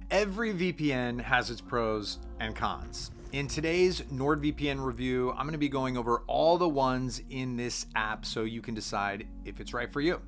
Every VPN has its pros and cons. In today's NordVPN review, I'm going to be going over all the ones in this app so you can decide if it's right for you.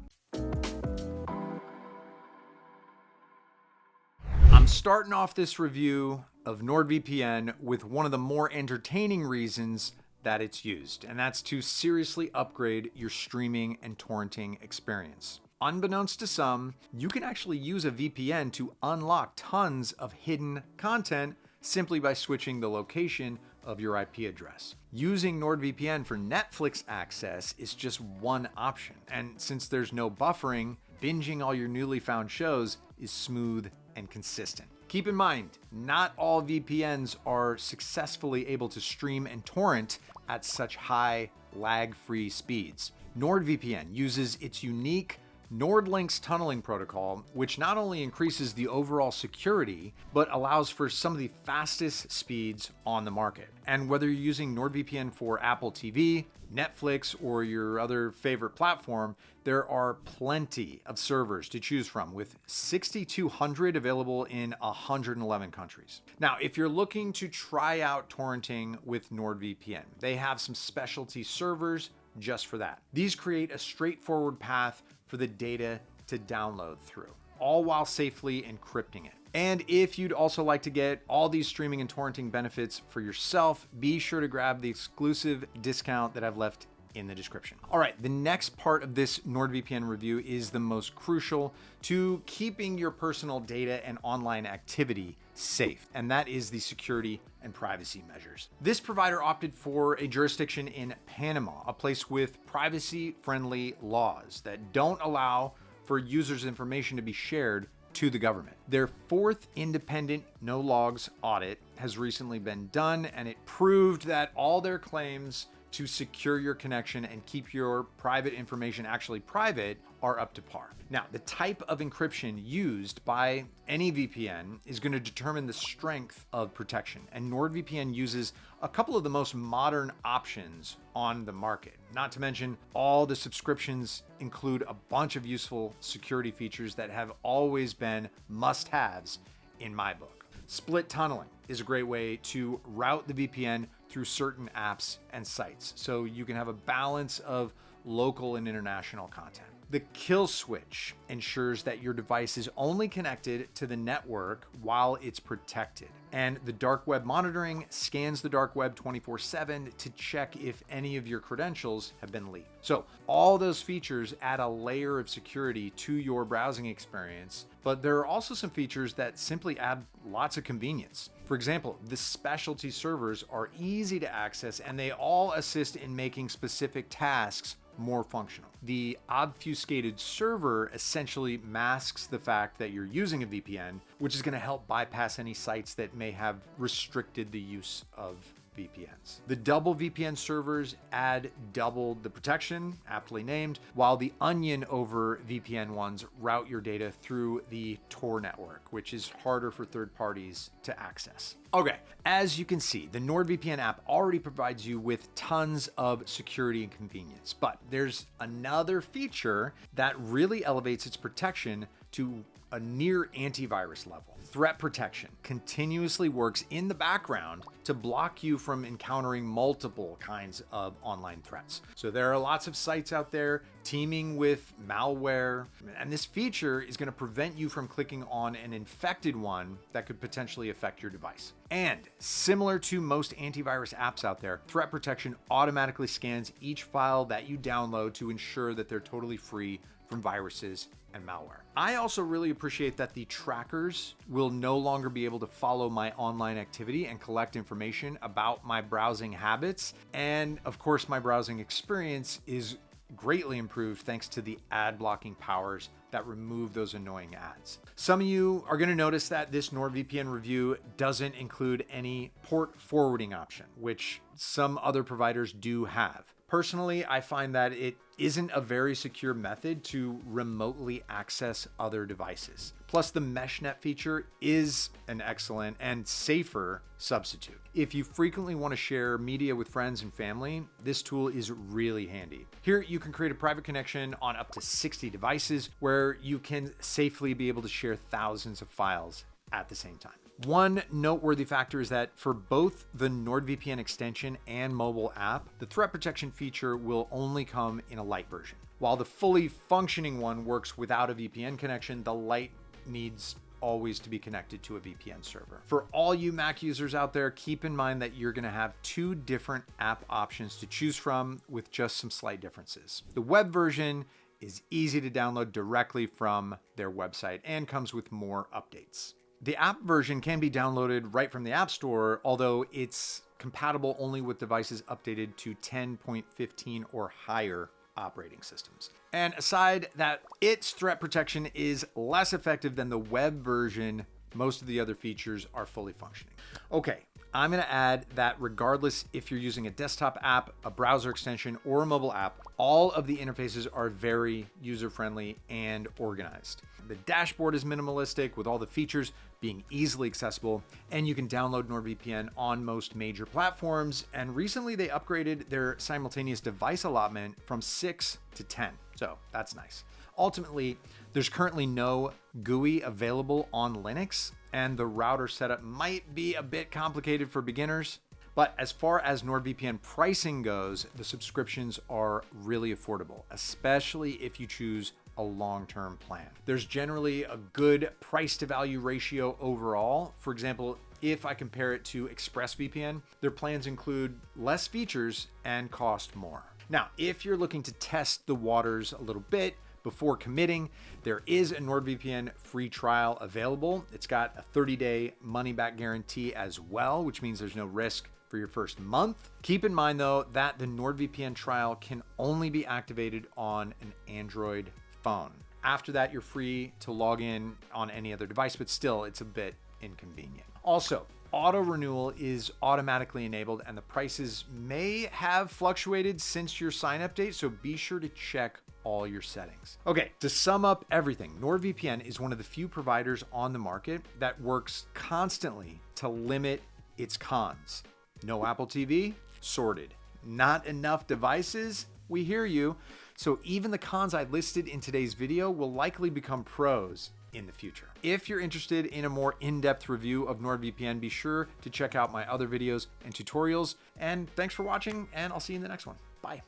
I'm starting off this review of NordVPN with one of the more entertaining reasons that it's used, and that's to seriously upgrade your streaming and torrenting experience. Unbeknownst to some, you can actually use a VPN to unlock tons of hidden content simply by switching the location of your IP address. Using NordVPN for Netflix access is just one option, and since there's no buffering, binging all your newly found shows is smooth and consistent. Keep in mind, not all VPNs are successfully able to stream and torrent at such high lag-free speeds. NordVPN uses its unique NordLynx tunneling protocol, which not only increases the overall security, but allows for some of the fastest speeds on the market. And whether you're using NordVPN for Apple TV, Netflix, or your other favorite platform, there are plenty of servers to choose from, with 6,200 available in 111 countries. Now, if you're looking to try out torrenting with NordVPN, they have some specialty servers just for that. These create a straightforward path for the data to download through, all while safely encrypting it. And if you'd also like to get all these streaming and torrenting benefits for yourself, be sure to grab the exclusive discount that I've left in the description. All right, the next part of this NordVPN review is the most crucial to keeping your personal data and online activity safe, and that is the security and privacy measures. This provider opted for a jurisdiction in Panama, a place with privacy-friendly laws that don't allow for users' information to be shared to the government. Their fourth independent no logs audit has recently been done, and it proved that all their claims to secure your connection and keep your private information actually private are up to par. Now, the type of encryption used by any VPN is going to determine the strength of protection, and NordVPN uses a couple of the most modern options on the market. Not to mention, all the subscriptions include a bunch of useful security features that have always been must-haves in my book. Split tunneling is a great way to route the VPN through certain apps and sites, so you can have a balance of local and international content. The kill switch ensures that your device is only connected to the network while it's protected. And the dark web monitoring scans the dark web 24/7 to check if any of your credentials have been leaked. So all those features add a layer of security to your browsing experience, but there are also some features that simply add lots of convenience. For example, the specialty servers are easy to access, and they all assist in making specific tasks more functional. The obfuscated server essentially masks the fact that you're using a VPN, which is going to help bypass any sites that may have restricted the use of VPNs. The double VPN servers add double the protection, aptly named, while the onion over VPN ones route your data through the Tor network, which is harder for third parties to access. Okay, as you can see, the NordVPN app already provides you with tons of security and convenience, but there's another feature that really elevates its protection to a near antivirus level. Threat protection continuously works in the background to block you from encountering multiple kinds of online threats. So there are lots of sites out there teeming with malware, and this feature is going to prevent you from clicking on an infected one that could potentially affect your device. And similar to most antivirus apps out there, threat protection automatically scans each file that you download to ensure that they're totally free from viruses and malware. I also really appreciate that the trackers will no longer be able to follow my online activity and collect information about my browsing habits. And of course, my browsing experience is greatly improved thanks to the ad blocking powers that remove those annoying ads. Some of you are going to notice that this NordVPN review doesn't include any port forwarding option, which some other providers do have. Personally, I find that it isn't a very secure method to remotely access other devices. Plus, the MeshNet feature is an excellent and safer substitute. If you frequently want to share media with friends and family, this tool is really handy. Here, you can create a private connection on up to 60 devices where you can safely be able to share thousands of files at the same time. One noteworthy factor is that for both the NordVPN extension and mobile app, the threat protection feature will only come in a Lite version. While the fully functioning one works without a VPN connection, the Lite needs always to be connected to a VPN server. For all you Mac users out there, keep in mind that you're going to have two different app options to choose from with just some slight differences. The web version is easy to download directly from their website and comes with more updates. The app version can be downloaded right from the App Store, although it's compatible only with devices updated to 10.15 or higher operating systems. And aside that its threat protection is less effective than the web version, most of the other features are fully functioning. Okay, I'm going to add that regardless if you're using a desktop app, a browser extension, or a mobile app, all of the interfaces are very user-friendly and organized. The dashboard is minimalistic with all the features being easily accessible, and you can download NordVPN on most major platforms. And recently they upgraded their simultaneous device allotment from 6 to 10. So that's nice. Ultimately, there's currently no GUI available on Linux, and the router setup might be a bit complicated for beginners. But as far as NordVPN pricing goes, the subscriptions are really affordable, especially if you choose a long-term plan. There's generally a good price to value ratio overall. For example, if I compare it to ExpressVPN, their plans include less features and cost more. Now, if you're looking to test the waters a little bit before committing, there is a NordVPN free trial available. It's got a 30-day money-back guarantee as well, which means there's no risk for your first month. Keep in mind though that the NordVPN trial can only be activated on an Android phone. After that, you're free to log in on any other device, but still it's a bit inconvenient. Also, auto renewal is automatically enabled and the prices may have fluctuated since your sign up date, so be sure to check all your settings. Okay, to sum up everything, NordVPN is one of the few providers on the market that works constantly to limit its cons. No Apple TV? Sorted. Not enough devices? We hear you. So even the cons I listed in today's video will likely become pros in the future. If you're interested in a more in-depth review of NordVPN, be sure to check out my other videos and tutorials. And thanks for watching, and I'll see you in the next one. Bye.